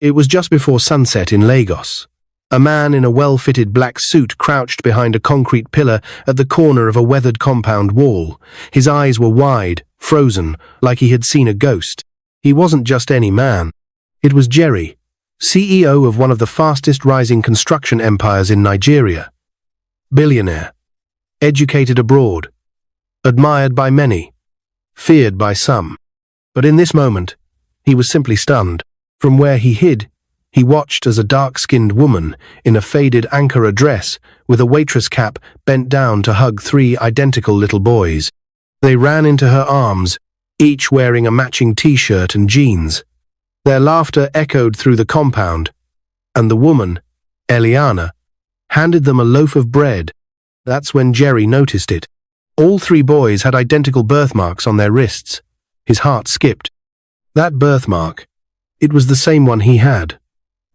It was just before sunset in Lagos. A man in a well-fitted black suit crouched behind a concrete pillar at the corner of a weathered compound wall. His eyes were wide, frozen, like he had seen a ghost. He wasn't just any man. It was Jerry, CEO of one of the fastest-rising construction empires in Nigeria. Billionaire. Educated abroad. Admired by many. Feared by some. But in this moment, he was simply stunned. From where he hid, he watched as a dark-skinned woman in a faded Ankara dress with a waitress cap bent down to hug three identical little boys. They ran into her arms, each wearing a matching t-shirt and jeans. Their laughter echoed through the compound, and the woman, Elliana, handed them a loaf of bread. That's when Jerry noticed it. All three boys had identical birthmarks on their wrists. His heart skipped. That birthmark, it was the same one he had.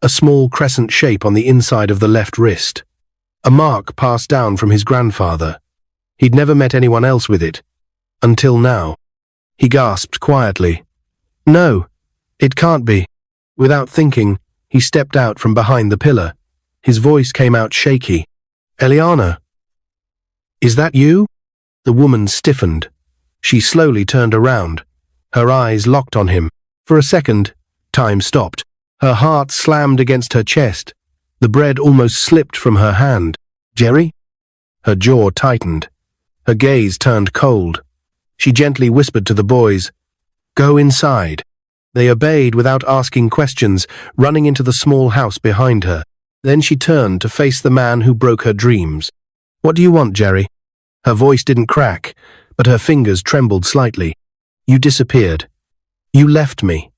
A small crescent shape on the inside of the left wrist. A mark passed down from his grandfather. He'd never met anyone else with it. Until now. He gasped quietly. No, it can't be. Without thinking, he stepped out from behind the pillar. His voice came out shaky. Elliana. Is that you? The woman stiffened. She slowly turned around. Her eyes locked on him. For a second, time stopped. Her heart slammed against her chest. The bread almost slipped from her hand. Jerry? Her jaw tightened. Her gaze turned cold. She gently whispered to the boys, "Go inside." They obeyed without asking questions, running into the small house behind her. Then she turned to face the man who broke her dreams. "What do you want, Jerry?" Her voice didn't crack, but her fingers trembled slightly. "You disappeared. You left me.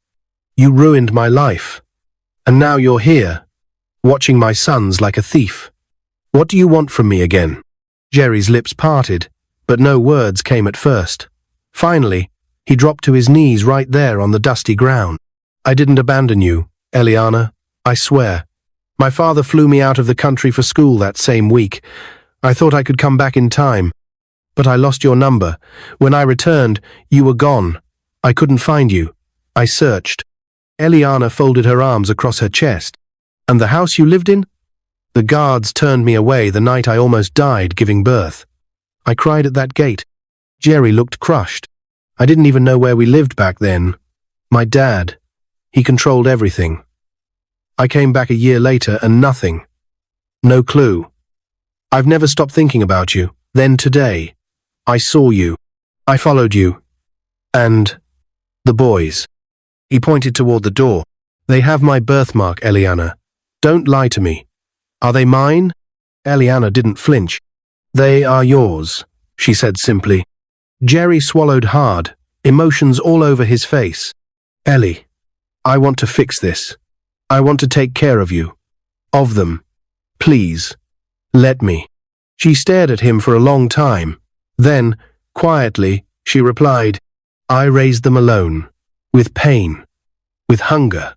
You ruined my life. And now you're here, watching my sons like a thief. What do you want from me again?" Jerry's lips parted, but no words came at first. Finally, he dropped to his knees right there on the dusty ground. "I didn't abandon you, Elliana, I swear. My father flew me out of the country for school that same week. I thought I could come back in time. But I lost your number. When I returned, you were gone. I couldn't find you. I searched." Elliana folded her arms across her chest. "And the house you lived in?" "The guards turned me away the night I almost died giving birth. I cried at that gate." Jerry looked crushed. "I didn't even know where we lived back then. My dad, he controlled everything. I came back a year later and nothing. No clue. I've never stopped thinking about you. Then today, I saw you. I followed you. And the boys." He pointed toward the door. "They have my birthmark, Elliana. Don't lie to me. Are they mine?" Elliana didn't flinch. "They are yours," she said simply. Jerry swallowed hard, emotions all over his face. "Ellie, I want to fix this. I want to take care of you. Of them. Please. Let me." She stared at him for a long time. Then, quietly, she replied, "I raised them alone. With pain. With hunger.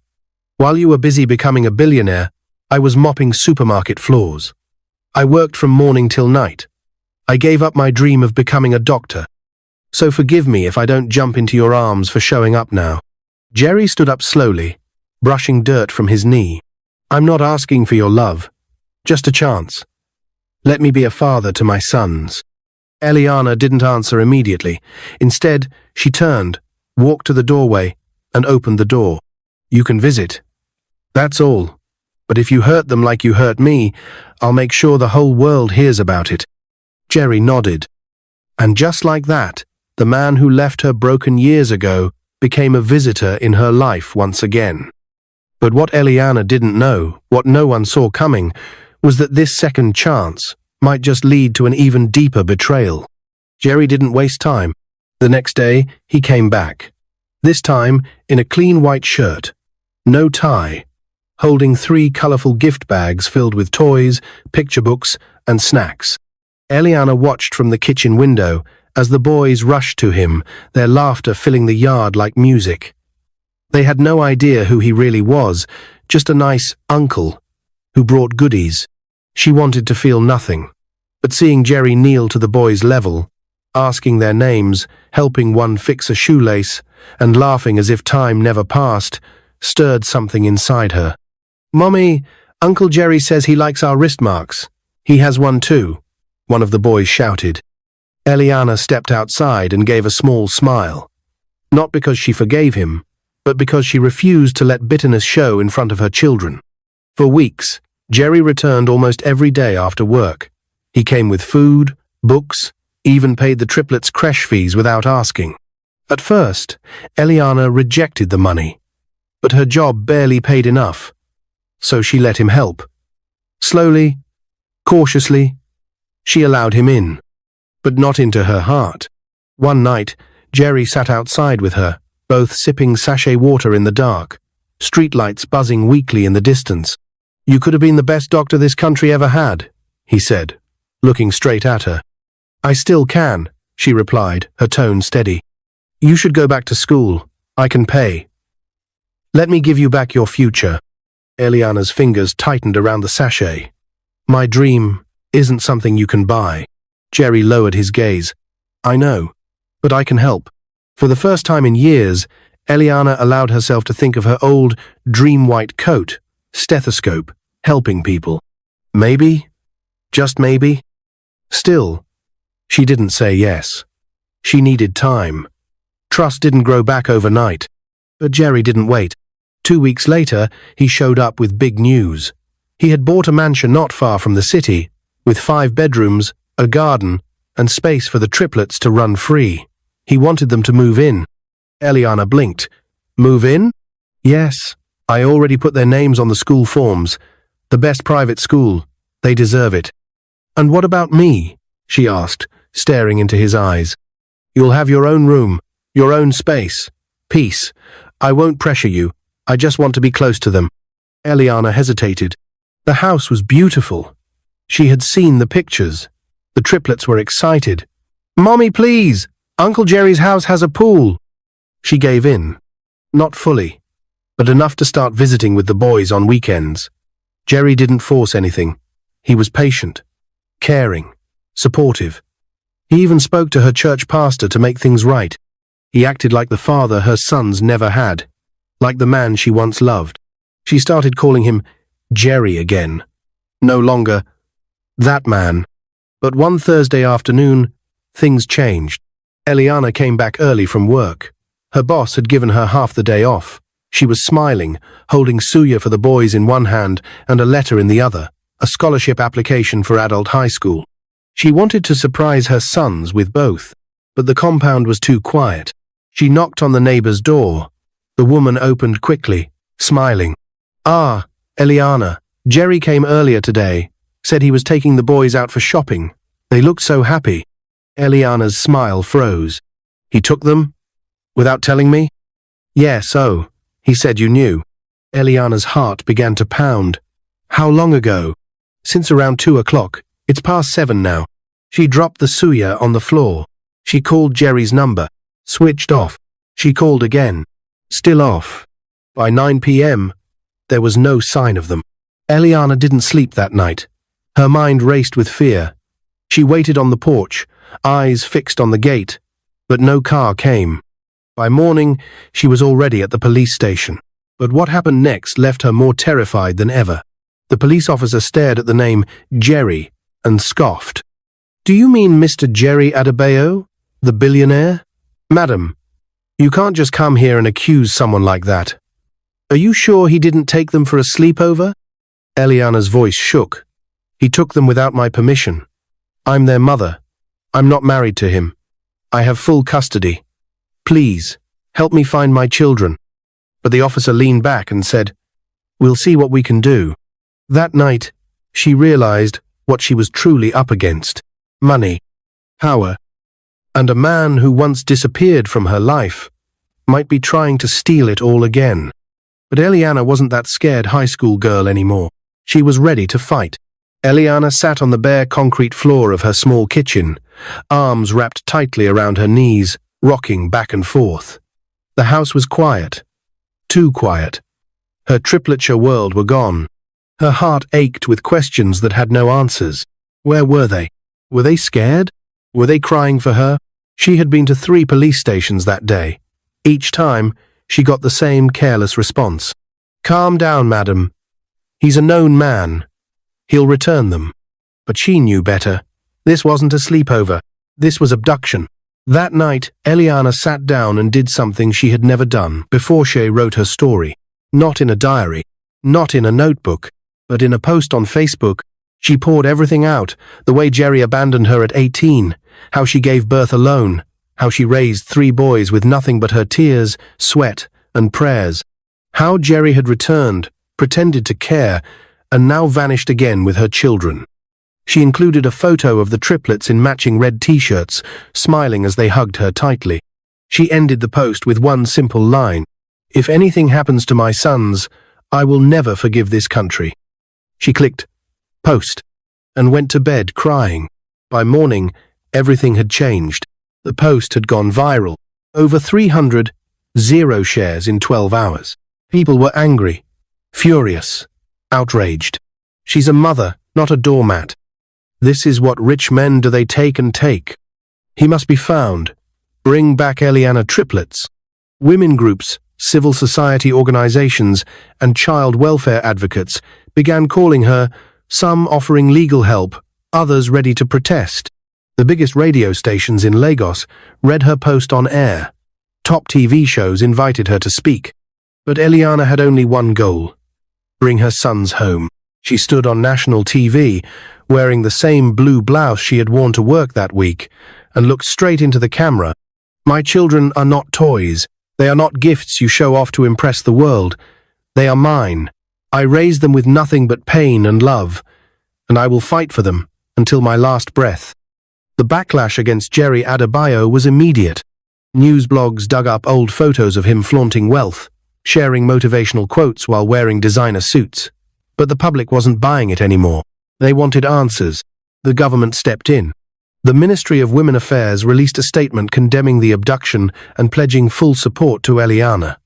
While you were busy becoming a billionaire, I was mopping supermarket floors. I worked from morning till night. I gave up my dream of becoming a doctor. So forgive me if I don't jump into your arms for showing up now." Jerry stood up slowly, brushing dirt from his knee. "I'm not asking for your love. Just a chance. Let me be a father to my sons." Elliana didn't answer immediately. Instead, she turned, walked to the doorway, and opened the door. "You can visit. That's all. But if you hurt them like you hurt me, I'll make sure the whole world hears about it." Jerry nodded. And just like that, the man who left her broken years ago became a visitor in her life once again. But what Elliana didn't know, what no one saw coming, was that this second chance might just lead to an even deeper betrayal. Jerry didn't waste time. The next day, he came back. This time, in a clean white shirt, no tie, holding 3 colorful gift bags filled with toys, picture books, and snacks. Elliana watched from the kitchen window as the boys rushed to him, their laughter filling the yard like music. They had no idea who he really was, just a nice uncle who brought goodies. She wanted to feel nothing, but seeing Jerry kneel to the boys' level, asking their names, helping one fix a shoelace, and laughing as if time never passed, stirred something inside her. "Mommy, Uncle Jerry says he likes our wrist marks. He has one too," one of the boys shouted. Elliana stepped outside and gave a small smile. Not because she forgave him, but because she refused to let bitterness show in front of her children. For weeks, Jerry returned almost every day after work. He came with food, books, even paid the triplets' creche fees without asking. At first, Elliana rejected the money, but her job barely paid enough, so she let him help. Slowly, cautiously, she allowed him in, but not into her heart. One night, Jerry sat outside with her, both sipping sachet water in the dark, streetlights buzzing weakly in the distance. "You could have been the best doctor this country ever had," he said, looking straight at her. "I still can," she replied, her tone steady. "You should go back to school. I can pay. Let me give you back your future." Eliana's fingers tightened around the sachet. "My dream isn't something you can buy." Jerry lowered his gaze. "I know, but I can help." For the first time in years, Elliana allowed herself to think of her old dream-white coat, stethoscope, helping people. Maybe, just maybe. Still, she didn't say yes. She needed time. Trust didn't grow back overnight. But Jerry didn't wait. 2 weeks later, he showed up with big news. He had bought a mansion not far from the city, with 5 bedrooms, a garden, and space for the triplets to run free. He wanted them to move in. Elliana blinked. "Move in?" "Yes. I already put their names on the school forms. The best private school. They deserve it." "And what about me?" she asked, staring into his eyes. "You'll have your own room, your own space. Peace. I won't pressure you. I just want to be close to them." Elliana hesitated. The house was beautiful. She had seen the pictures. The triplets were excited. "Mommy, please! Uncle Jerry's house has a pool." She gave in. Not fully, but enough to start visiting with the boys on weekends. Jerry didn't force anything. He was patient, caring, supportive. He even spoke to her church pastor to make things right. He acted like the father her sons never had, like the man she once loved. She started calling him Jerry again. No longer that man. But one Thursday afternoon, things changed. Elliana came back early from work. Her boss had given her half the day off. She was smiling, holding suya for the boys in one hand and a letter in the other, a scholarship application for adult high school. She wanted to surprise her sons with both, but the compound was too quiet. She knocked on the neighbor's door. The woman opened quickly, smiling. "Ah, Elliana, Jerry came earlier today, said he was taking the boys out for shopping. They looked so happy." Eliana's smile froze. "He took them? Without telling me?" "Yes, oh, he said you knew." Eliana's heart began to pound. "How long ago?" "Since around 2 o'clock. It's past 7 now." She dropped the suya on the floor. She called Jerry's number. Switched off. She called again. Still off. By 9 p.m., there was no sign of them. Elliana didn't sleep that night. Her mind raced with fear. She waited on the porch, eyes fixed on the gate, but no car came. By morning, she was already at the police station. But what happened next left her more terrified than ever. The police officer stared at the name Jerry and scoffed. "Do you mean Mr. Jerry Adebayo, the billionaire?" "Madam, you can't just come here and accuse someone like that. Are you sure he didn't take them for a sleepover?" Eliana's voice shook. "He took them without my permission. I'm their mother. I'm not married to him. I have full custody. Please, help me find my children." But the officer leaned back and said, "We'll see what we can do." That night, she realized what she was truly up against. Money, power, and a man who once disappeared from her life might be trying to steal it all again. But Elliana wasn't that scared high school girl anymore. She was ready to fight. Elliana sat on the bare concrete floor of her small kitchen, arms wrapped tightly around her knees, rocking back and forth. The house was quiet. Too quiet. Her triplets world were gone. Her heart ached with questions that had no answers. Where were they? Were they scared? Were they crying for her? She had been to 3 police stations that day. Each time, She got the same careless response. "Calm down, madam. He's a known man. He'll return them." But she knew better. This wasn't a sleepover. This was abduction. That night, Elliana sat down and did something she had never done before she wrote her story. Not in a diary, not in a notebook, but in a post on Facebook. She poured everything out, the way Jerry abandoned her at 18, how she gave birth alone, how she raised 3 boys with nothing but her tears, sweat, and prayers, how Jerry had returned, pretended to care, and now vanished again with her children. She included a photo of the triplets in matching red t-shirts, smiling as they hugged her tightly. She ended the post with one simple line: "If anything happens to my sons, I will never forgive this country." She clicked post and went to bed crying. By morning, everything had changed. The post had gone viral. Over 300, 0 shares in 12 hours. People were angry, furious, outraged. She's a mother, not a doormat. This is what rich men do they take and take. He must be found. Bring back Elliana Triplets. Women groups, civil society organizations, and child welfare advocates began calling her, some offering legal help, others ready to protest. The biggest radio stations in Lagos read her post on air. Top TV shows invited her to speak. But Elliana had only one goal: bring her sons home. She stood on national TV, wearing the same blue blouse she had worn to work that week, and looked straight into the camera. "My children are not toys. They are not gifts you show off to impress the world. They are mine. I raised them with nothing but pain and love, and I will fight for them until my last breath." The backlash against Jerry Adebayo was immediate. News blogs dug up old photos of him flaunting wealth, sharing motivational quotes while wearing designer suits. But the public wasn't buying it anymore. They wanted answers. The government stepped in. The Ministry of Women Affairs released a statement condemning the abduction and pledging full support to Elliana.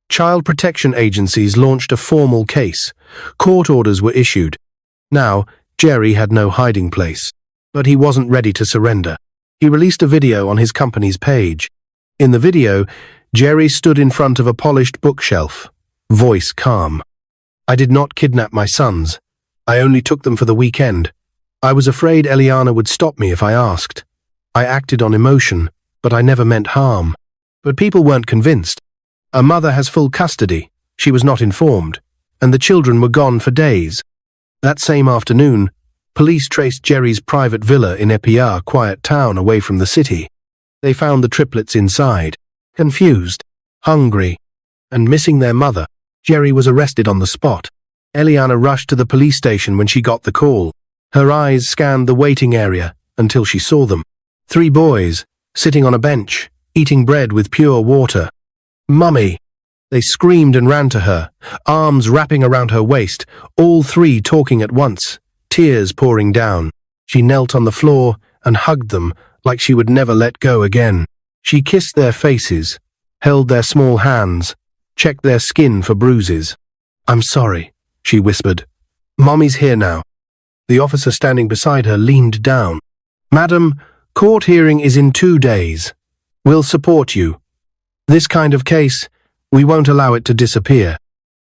Child protection agencies launched a formal case. Court orders were issued. Now, Jerry had no hiding place. But he wasn't ready to surrender. He released a video on his company's page. In the video, Jerry stood in front of a polished bookshelf, voice calm. "I did not kidnap my sons. I only took them for the weekend. I was afraid Elliana would stop me if I asked. I acted on emotion, but I never meant harm." But people weren't convinced. A mother has full custody. She was not informed, and the children were gone for days. That same afternoon, police traced Jerry's private villa in Epia, quiet town away from the city. They found the triplets inside, confused, hungry, and missing their mother. Jerry was arrested on the spot. Elliana rushed to the police station when she got the call. Her eyes scanned the waiting area until she saw them. 3 boys, sitting on a bench, eating bread with pure water. "Mummy!" They screamed and ran to her, arms wrapping around her waist, all 3 talking at once, tears pouring down. She knelt on the floor and hugged them like she would never let go again. She kissed their faces, held their small hands, checked their skin for bruises. "I'm sorry," she whispered. "Mommy's here now." The officer standing beside her leaned down. "Madam, court hearing is in 2 days. We'll support you. This kind of case, we won't allow it to disappear."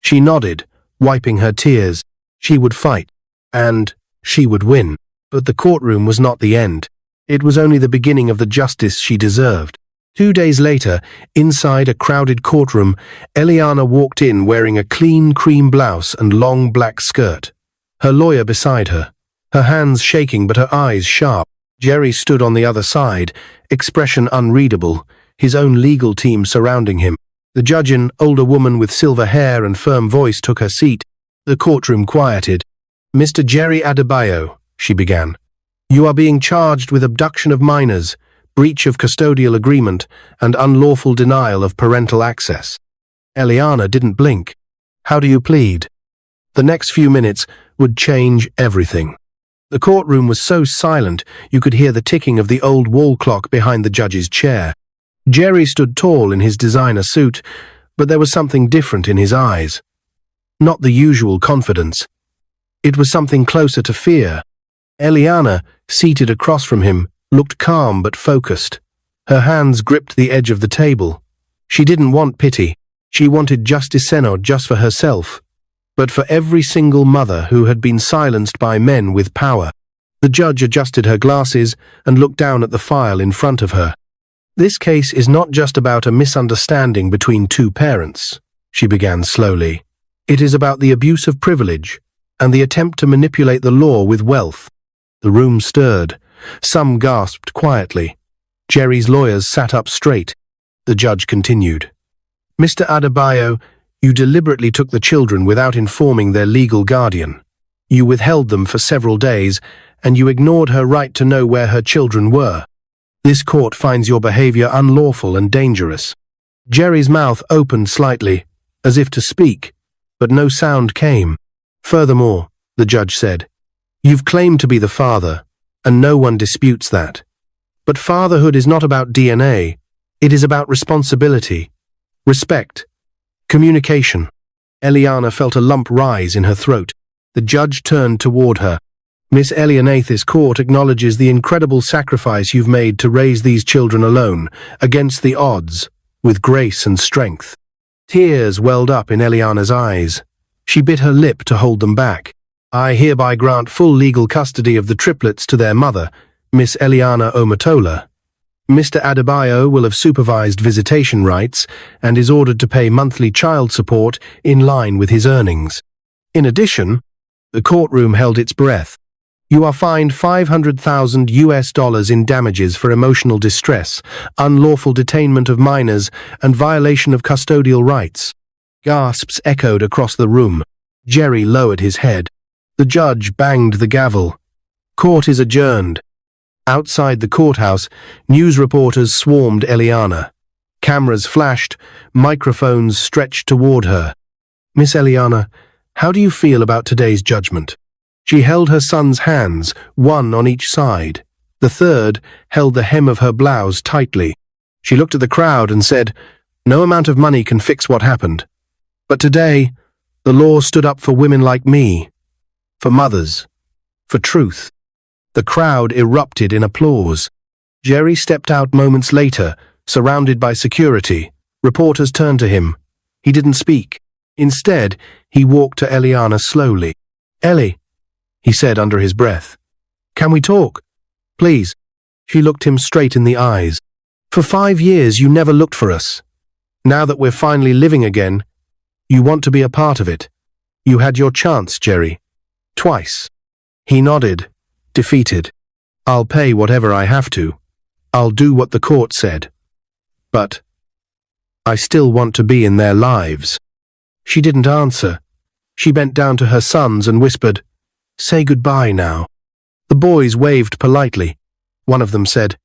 She nodded, wiping her tears. She would fight, and she would win. But the courtroom was not the end. It was only the beginning of the justice she deserved. 2 days later, inside a crowded courtroom, Elliana walked in wearing a clean cream blouse and long black skirt. Her lawyer beside her, her hands shaking but her eyes sharp. Jerry stood on the other side, expression unreadable, his own legal team surrounding him. The judge, an older woman with silver hair and firm voice, took her seat. The courtroom quieted. "Mr. Jerry Adebayo," she began, "you are being charged with abduction of minors, breach of custodial agreement, and unlawful denial of parental access." Elliana didn't blink. "How do you plead?" The next few minutes would change everything. The courtroom was so silent you could hear the ticking of the old wall clock behind the judge's chair. Jerry stood tall in his designer suit, but there was something different in his eyes. Not the usual confidence. It was something closer to fear. Elliana, seated across from him, looked calm but focused. Her hands gripped the edge of the table. She didn't want pity. She wanted justice not just for herself, but for every single mother who had been silenced by men with power. The judge adjusted her glasses and looked down at the file in front of her. This case is not just about a misunderstanding between two parents, she began slowly. It is about the abuse of privilege and the attempt to manipulate the law with wealth. The room stirred. Some gasped quietly. Jerry's lawyers sat up straight. The judge continued. Mr. Adebayo, you deliberately took the children without informing their legal guardian. You withheld them for several days, and you ignored her right to know where her children were. This court finds your behavior unlawful and dangerous. Jerry's mouth opened slightly, as if to speak, but no sound came. Furthermore, the judge said, you've claimed to be the father, and no one disputes that. But fatherhood is not about DNA. It is about responsibility, respect, communication. Elliana felt a lump rise in her throat. The judge turned toward her. Miss Elliana, this court acknowledges the incredible sacrifice you've made to raise these children alone, against the odds, with grace and strength. Tears welled up in Eliana's eyes. She bit her lip to hold them back. I hereby grant full legal custody of the triplets to their mother, Miss Elliana Omatola. Mr. Adebayo will have supervised visitation rights and is ordered to pay monthly child support in line with his earnings. In addition, the courtroom held its breath. You are fined $500,000 in damages for emotional distress, unlawful detainment of minors, and violation of custodial rights. Gasps echoed across the room. Jerry lowered his head. The judge banged the gavel. Court is adjourned. Outside the courthouse, news reporters swarmed Elliana. Cameras flashed, microphones stretched toward her. Miss Elliana, how do you feel about today's judgment? She held her son's hands, one on each side. The third held the hem of her blouse tightly. She looked at the crowd and said, no amount of money can fix what happened. But today, the law stood up for women like me, for mothers, for truth. The crowd erupted in applause. Jerry stepped out moments later, surrounded by security. Reporters turned to him. He didn't speak. Instead, he walked to Elliana slowly. Ellie, he said under his breath. Can we talk? Please. She looked him straight in the eyes. For 5 years you never looked for us. Now that we're finally living again, you want to be a part of it. You had your chance, Jerry. Twice. He nodded, defeated. I'll pay whatever I have to. I'll do what the court said. But I still want to be in their lives. She didn't answer. She bent down to her sons and whispered, say goodbye now. The boys waved politely. One of them said,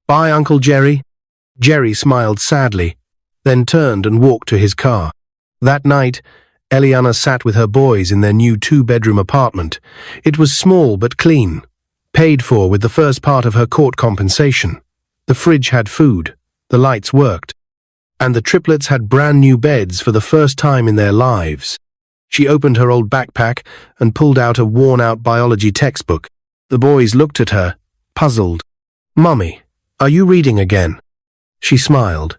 bye, Uncle Jerry. Jerry smiled sadly, then turned and walked to his car. That night, Elliana sat with her boys in their new 2-bedroom apartment. It was small but clean, paid for with the first part of her court compensation. The fridge had food, the lights worked, and the triplets had brand new beds for the first time in their lives. She opened her old backpack and pulled out a worn-out biology textbook. The boys looked at her, puzzled. Mommy, are you reading again? She smiled.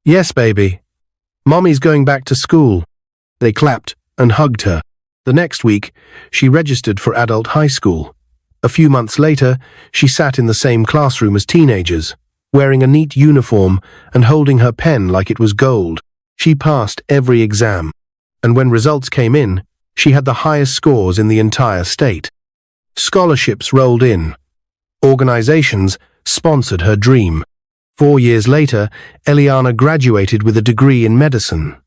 Yes, baby. Mommy's going back to school. They clapped and hugged her. The next week, she registered for adult high school. A few months later, she sat in the same classroom as teenagers, wearing a neat uniform and holding her pen like it was gold. She passed every exam, and when results came in, she had the highest scores in the entire state. Scholarships rolled in. Organizations sponsored her dream. 4 years later, Elliana graduated with a degree in medicine.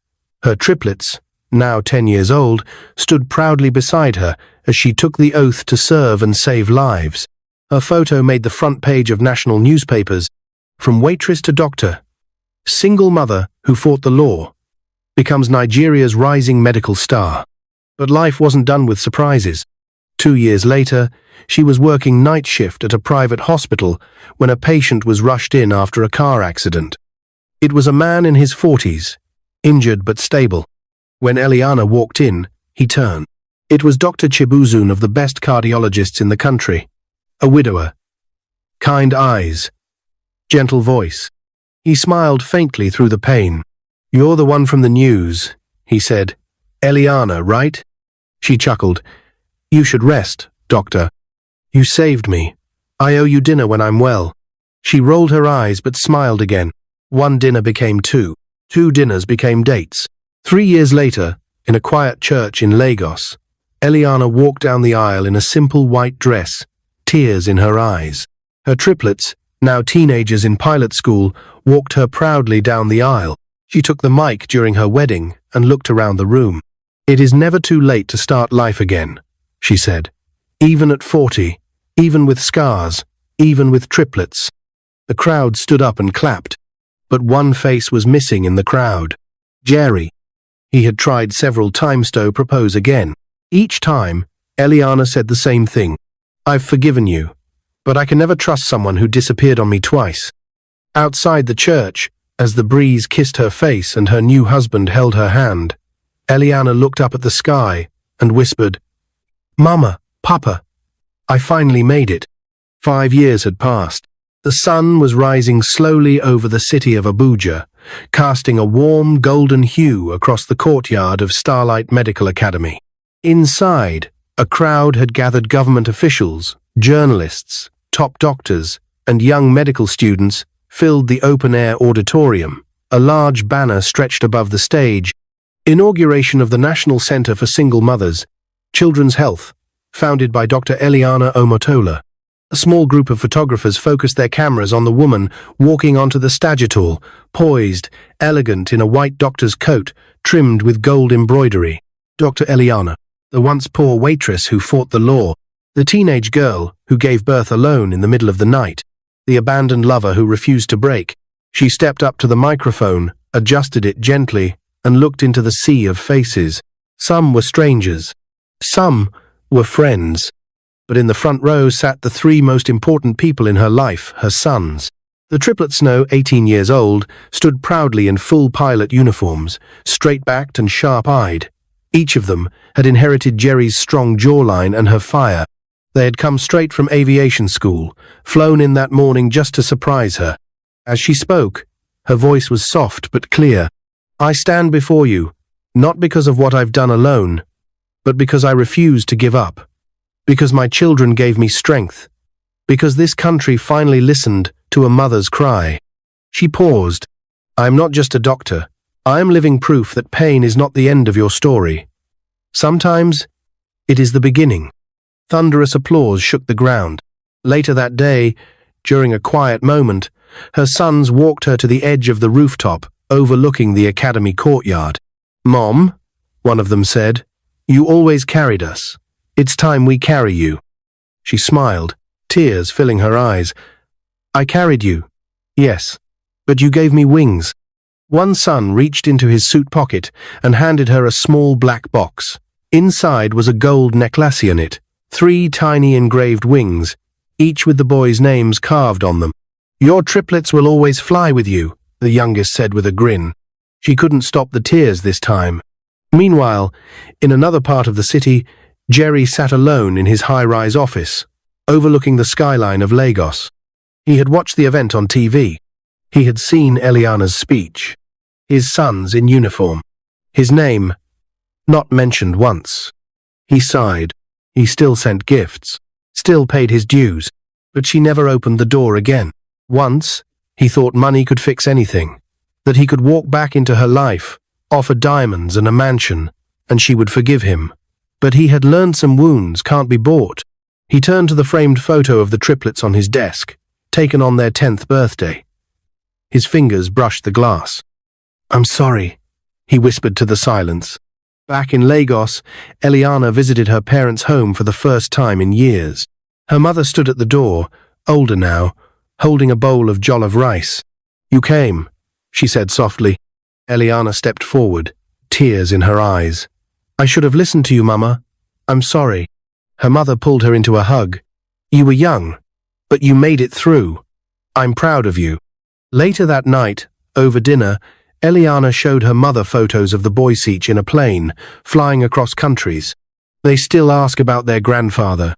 Her triplets, now 10 years old, stood proudly beside her as she took the oath to serve and save lives. Her photo made the front page of national newspapers. From waitress to doctor, single mother who fought the law, becomes Nigeria's rising medical star. But life wasn't done with surprises. 2 years later, she was working night shift at a private hospital when a patient was rushed in after a car accident. It was a man in his 40s, injured but stable. When Elliana walked in, he turned. It was Dr. Chibuzun of the best cardiologists in the country, a widower. Kind eyes, gentle voice. He smiled faintly through the pain. "You're the one from the news," he said. "Elliana, right?" She chuckled. "You should rest, doctor. You saved me. I owe you dinner when I'm well." She rolled her eyes but smiled again. One dinner became two. Two dinners became dates. 3 years later, in a quiet church in Lagos, Elliana walked down the aisle in a simple white dress, tears in her eyes. Her triplets, now teenagers in pilot school, walked her proudly down the aisle. She took the mic during her wedding and looked around the room. "It is never too late to start life again," she said. "Even at 40, even with scars, even with triplets." The crowd stood up and clapped. But one face was missing in the crowd. Jerry. He had tried several times to propose again. Each time, Elliana said the same thing. "I've forgiven you, but I can never trust someone who disappeared on me twice." Outside the church, as the breeze kissed her face and her new husband held her hand, Elliana looked up at the sky and whispered, "Mama, Papa, I finally made it." 5 years had passed. The sun was rising slowly over the city of Abuja, casting a warm golden hue across the courtyard of Starlight Medical Academy. Inside, a crowd had gathered government officials, journalists, top doctors, and young medical students filled the open-air auditorium. A large banner stretched above the stage. Inauguration of the National Center for Single Mothers, Children's Health, founded by Dr. Elliana Omotola. A small group of photographers focused their cameras on the woman walking onto the sagittal, poised, elegant in a white doctor's coat trimmed with gold embroidery. Dr. Elliana, the once poor waitress who fought the law, the teenage girl who gave birth alone in the middle of the night, the abandoned lover who refused to break. She stepped up to the microphone, adjusted it gently, and looked into the sea of faces. Some were strangers. Some were friends. But in the front row sat the 3 most important people in her life, her sons. The triplets, now 18 years old, stood proudly in full pilot uniforms, straight-backed and sharp-eyed. Each of them had inherited Jerry's strong jawline and her fire. They had come straight from aviation school, flown in that morning just to surprise her. As she spoke, her voice was soft but clear. "I stand before you, not because of what I've done alone, but because I refuse to give up. Because my children gave me strength. Because this country finally listened to a mother's cry." She paused. "I am not just a doctor. I am living proof that pain is not the end of your story. Sometimes it is the beginning." Thunderous applause shook the ground. Later that day, during a quiet moment, her sons walked her to the edge of the rooftop, overlooking the academy courtyard. "Mom," one of them said, "you always carried us. It's time we carry you." She smiled, tears filling her eyes. "I carried you, yes, but you gave me wings." One son reached into his suit pocket and handed her a small black box. Inside was a gold necklace in it, 3 tiny engraved wings, each with the boys' names carved on them. "Your triplets will always fly with you," the youngest said with a grin. She couldn't stop the tears this time. Meanwhile, in another part of the city, Jerry sat alone in his high-rise office, overlooking the skyline of Lagos. He had watched the event on TV. He had seen Elliana's speech. His sons in uniform. His name not mentioned once. He sighed. He still sent gifts, still paid his dues, but she never opened the door again. Once, he thought money could fix anything, that he could walk back into her life, offer diamonds and a mansion, and she would forgive him. But he had learned some wounds can't be bought. He turned to the framed photo of the triplets on his desk, taken on their 10th birthday. His fingers brushed the glass. "I'm sorry," he whispered to the silence. Back in Lagos, Elliana visited her parents' home for the first time in years. Her mother stood at the door, older now, holding a bowl of jollof rice. "You came," she said softly. Elliana stepped forward, tears in her eyes. "I should have listened to you, Mama. I'm sorry." Her mother pulled her into a hug. "You were young, but you made it through. I'm proud of you." Later that night, over dinner, Elliana showed her mother photos of the boys each in a plane, flying across countries. They still ask about their grandfather.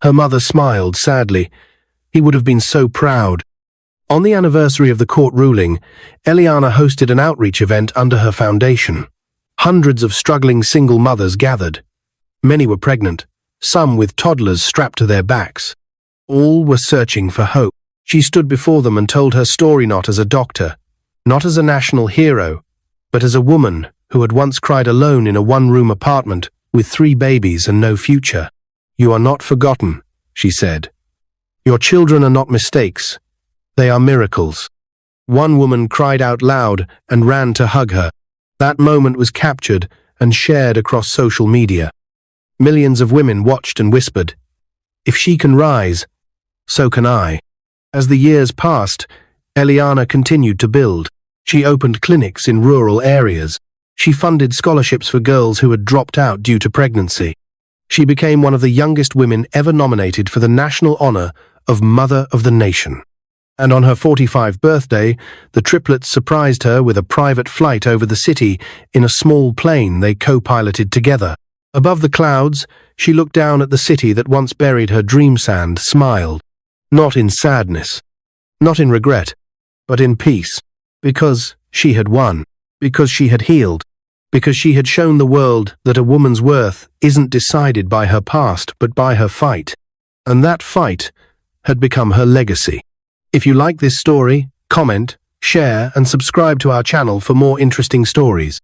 Her mother smiled sadly. He would have been so proud. On the anniversary of the court ruling, Elliana hosted an outreach event under her foundation. Hundreds of struggling single mothers gathered. Many were pregnant, some with toddlers strapped to their backs. All were searching for hope. She stood before them and told her story not as a doctor, not as a national hero, but as a woman who had once cried alone in a one-room apartment with 3 babies and no future. "You are not forgotten," she said. "Your children are not mistakes. They are miracles." One woman cried out loud and ran to hug her. That moment was captured and shared across social media. Millions of women watched and whispered, "If she can rise, so can I." As the years passed, Elliana continued to build. She opened clinics in rural areas. She funded scholarships for girls who had dropped out due to pregnancy. She became one of the youngest women ever nominated for the national honor of Mother of the Nation. And on her 45th birthday, the Triplets surprised her with a private flight over the city in a small plane they co-piloted together. Above the clouds, she looked down at the city that once buried her dream sand, smiled. Not in sadness, not in regret, but in peace. Because she had won, because she had healed, because she had shown the world that a woman's worth isn't decided by her past but by her fight. And that fight had become her legacy. If you like this story, comment, share, and subscribe to our channel for more interesting stories.